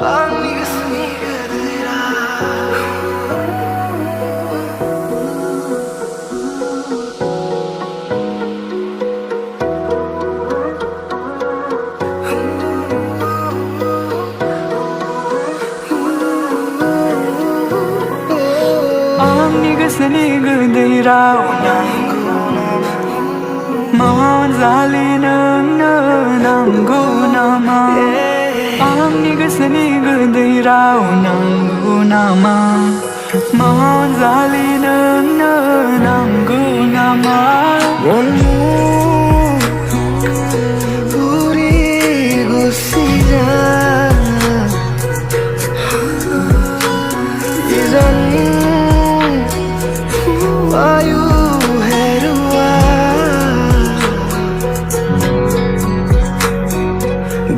Anni seni kadira Anni seni kadira Mawan zalina nangu nama Anni seni kadira nangu nama Mawan zalina nangu nama Monmu puri gusira Izan ayu herua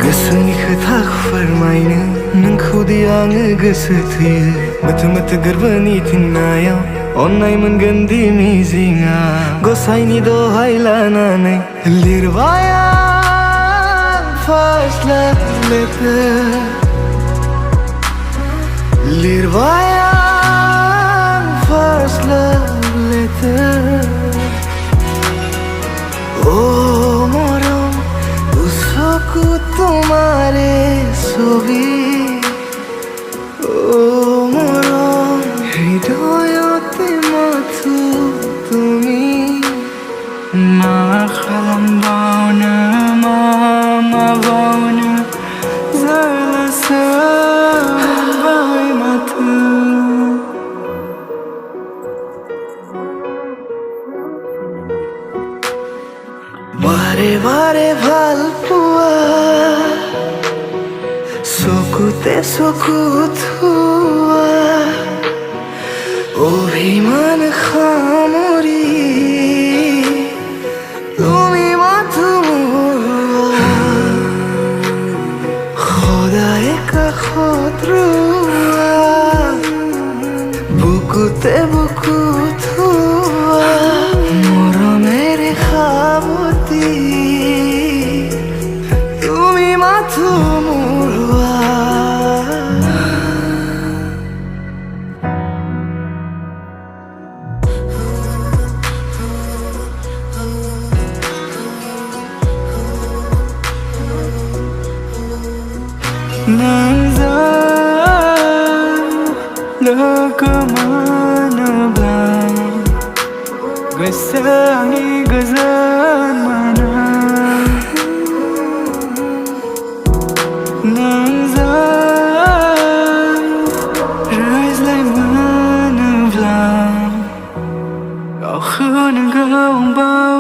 Goसोनि खोथा फोरमायनो नोंखौ दि आङो गोसो थैयो मोथो मोथो गोरबोनि फिननायाव अननाय मोनगोन दि मिजिंआ गसाइनि दहाय लानानै लिरबाय आं फार्स्ट लाभ लेटार लिरबाय आं फार्स्ट लाभ लेटार ओ मरम उसको तुम्हारे ছবি ও মরম হৃদয়তে মাথো তুমি মা খালামবাওনা মামা বাওনা জালাসাবাই মাথো বারে বারে ভাল পোৱা চকুতে চকু থোৱা অভিমান সামৰি তুমি মাথো মোৰোৱা সদায় কাষত ৰোৱা বুকুতে বুকু থোৱা মৰমেৰে সাৱতি তুমি মাথো মোৰোৱা Nangzal kemana Gesangi gezan mana Nangzal Reizlai mana Kau khun kau bau